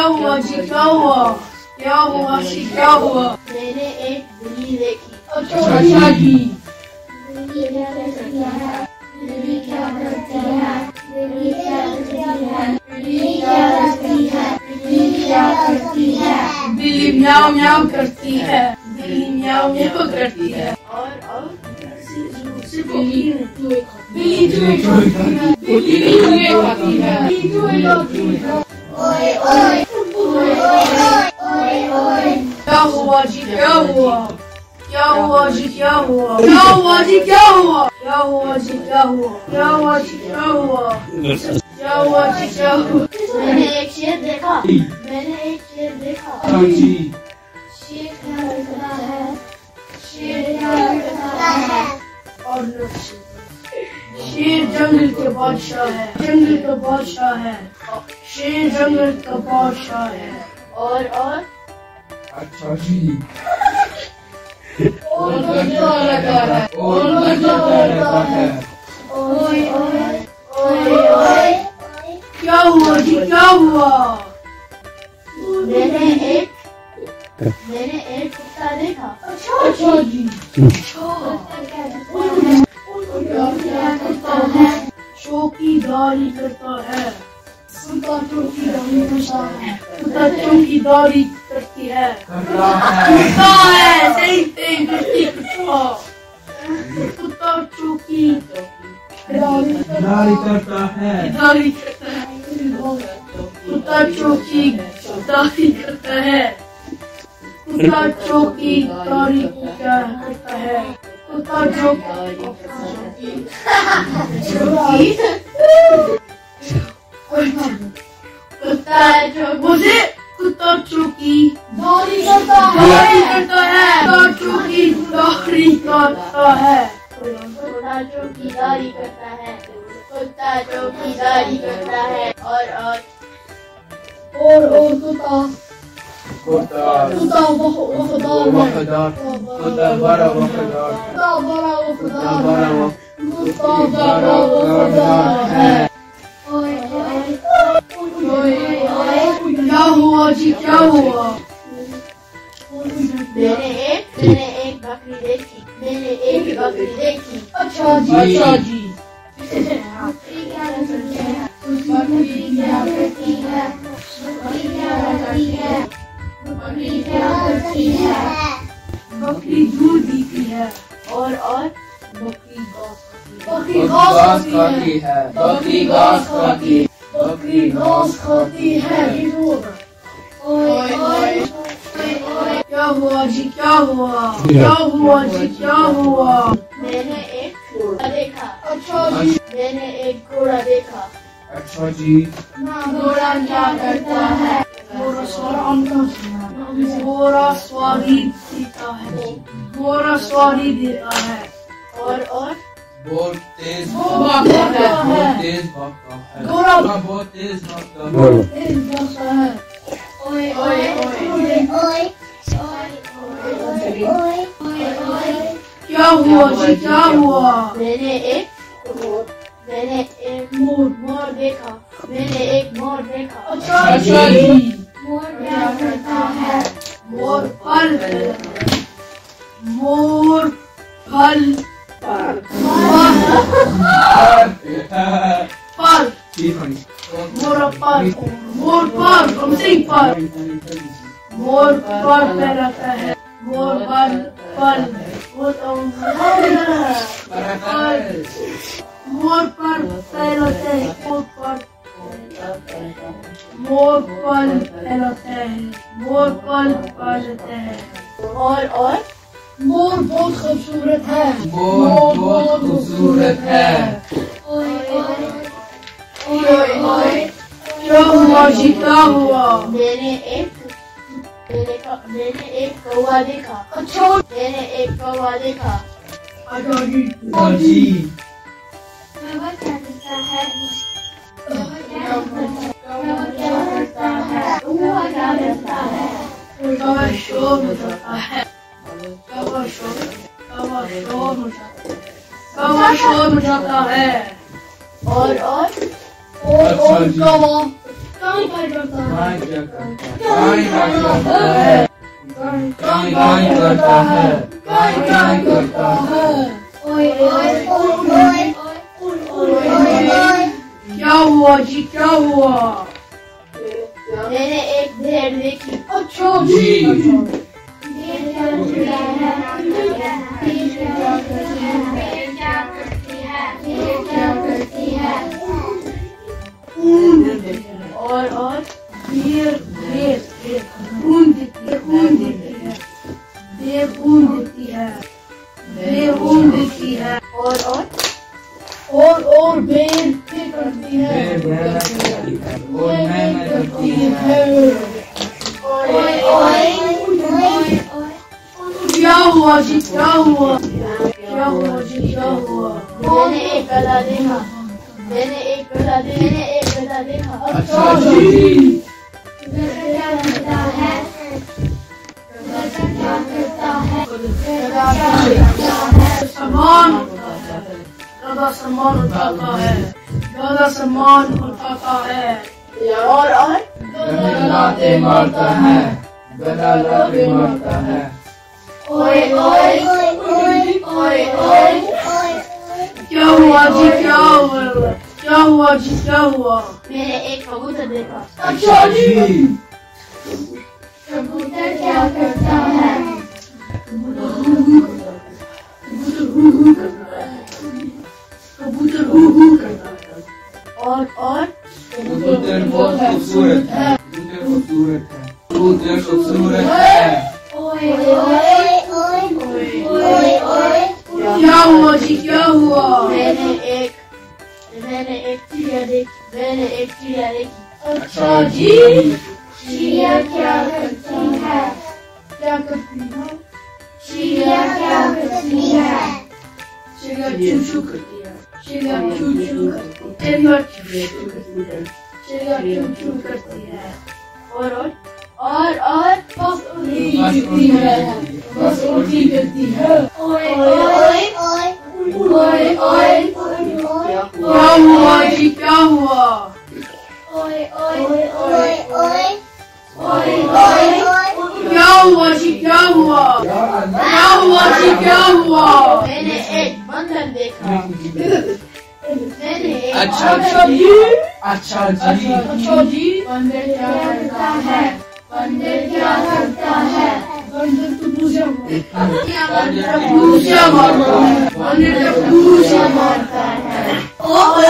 क्या हुआ जी, क्या हुआ, क्या हुआ जी, क्या हुआ? मैंने एक बिल्ली देखी। अच्छा जी। बिल्ली क्या करती है? बिल्ली क्या करती है? बिल्ली क्या करती है? बिल्ली क्या करती है? बिल्ली क्या करती है? बिल्ली म्याऊं म्याऊं करती है, बिल्ली म्याऊं म्याऊं करती है। और बिल्ली चूहे खाती है, बिल्ली चूहे खाती है, बिल्ली चूहे खाती है। ओए ओए ओए ओए ओए। क्या हुआ जी, क्या हुआ, क्या हुआ जी, क्या हुआ, क्या हुआ जी, क्या हुआ, क्या हुआ जी, क्या हुआ, क्या हुआ जी, क्या हुआ, क्या हुआ जी, क्या हुआ? मैंने एक शेर देखा। मैंने एक शेर देखा। शेर क्या करता है? शेर क्या करता है? और शेर जंगल के बादशाह है, जंगल का बादशाह है, शेर जंगल का बादशाह है। और अच्छा जी। और मजा लगा है, और मजा लगा है। ओए ओए ओए ओए। क्या हुआ जी, क्या हुआ? मैंने एक कुत्ता देखा। अच्छा जी। क्या करता है? चौकीदारी करता है, कुत्ता चौकीदारी करता है, कुत्ता चौकीदारी करती है, कुत्ता है, सही सही करती कुत्ता, कुत्ता चौकीदारी करता है, दारी करता है, कुत्ता चौकीदारी करता है, कुत्ता चौकीदारी क्या करता है, कुत्ता मुझे कुत्ता चौकीदारी करता है, कुत्ता चौकीदारी करता है, कुत्ता चौकीदारी करता है, कुत्ता चौकीदारी करता है। और कुत्ता वफादार है, कुत्ता बड़ा वफादार, कुत्ता बड़ा वफादार है। ओए ओए क्या हुआ जी, क्या हुआ? मैंने एक बकरी देखी। मैंने एक बकरी देखी। अच्छा जी, अच्छा जी। बकरी क्या करती है? बकरी क्या करती है? बकरी क्या करती है? बकरी क्या करती है? बकरी दूध देती है, और बकरी घास खाती है, बकरी घास खाती है, बकरी घास खाती है। ओए ओए क्या हुआ जी, क्या हुआ, क्या हुआ जी, क्या हुआ? मैंने एक घोड़ा देखा। अच्छा जी। मैंने एक घोड़ा देखा। अच्छा जी। घोड़ा क्या करता है? घोड़ा सवारी देता है, घोड़ा सवारी देता है। और बहुत तेज भागता है, बहुत तेज भागता है, घोड़ा बहुत तेज भागता है। तेज भागता है। ओए ओए ओए ओए। क्या हुआ जी, क्या हुआ? मैंने एक मोर देखा। मैंने एक मोर देखा। अच्छा जी। मोर क्या करता है? मोर फल मोर फल फल मोर फल मोर फल पे रहता है, मोर फल मोर पर रहते हैं, मोर फल रहते हैं, मोर फल रहते हैं। और मोर बहुत खूबसूरत है, मोर बहुत खूबसूरत है। क्या हुआ जी, क्या हुआ? मैंने एक कौवा देखा। अच्छा मैंने एक कौवा देखा। जी। कौवा क्या करता है? कौवा क्या करता है? कौवा क्या करता है? कौवा शोर मचाता है, कौवा शोर मचाता है। और काई काई करता है? काई क्या करता है? काई क्या करता है? काई काई करता है? काई काई करता है? ओए ओए ओए ओए क्या हुआ जी, क्या हुआ? मैंने एक भेड़ देखी। अच्छा जी। भेड़ क्या करती है? भेड़ क्या करती है? भेड़ क्या करती है? भेड़ क्या करती है? ऊन देती है। और भेड़ भेड़ भेड़ ऊन देती है, ऊन देती है। भेड़ ऊन देती है, भेड़ ऊन देती है। और भेड़ क्या करती है? मेहनत करती है और मेहनत करती है। ओए ओए ओए क्या हुआ जी, क्या हुआ? क्या हुआ जी, क्या हुआ? मैंने एक गधा देखा। मैंने एक गधा देखा। अच्छा जी। गधा क्या करता है? गधा क्या करता है? सामान ज्यादा सामान उठाता है, ज्यादा सामान उठाता है। और गधा लाते मारता है, गधा लाते मारता है। ओए ओए ओए ओए ओए क्या हुआ जी, क्या हुआ? क्या हुआ जी, क्या हुआ? मैंने एक कबूतर देखा। अच्छा जी। कबूतर क्या करता है? कबूतर हू हू करता है। और कबूतर बहुत खूबसूरत है। कबूतर खूबसूरत है। कबूतर खूबसूरत है। ओए ओए ओए ओए ओए क्या हुआ जी, क्या हुआ? मैंने एक चिड़िया देखी। अच्छा जी। चिड़िया क्या करती है? क्या करती है? चिड़िया क्या करती है? चिड़िया चू चू करती है, चिड़िया चू चू करती है, चिड़िया चू चू करती है। और बस उल्टी है, बस उल्टी करती है। ओए ओए ओए ओए ओए क्या हुआ जी, क्या हुआ? ओए ओए ओए ओए ओए क्या हुआ जी, क्या हुआ? क्या हुआ जी, क्या हुआ? मैंने एक बंदर देखा। अच्छा जी। अच्छा जी। अच्छा जी। बंदर क्या करता है? बंदर क्या करता है? बंदर तो पूजा मारता है, पूजा मारता है। बंदर तो पूजा मारता है। और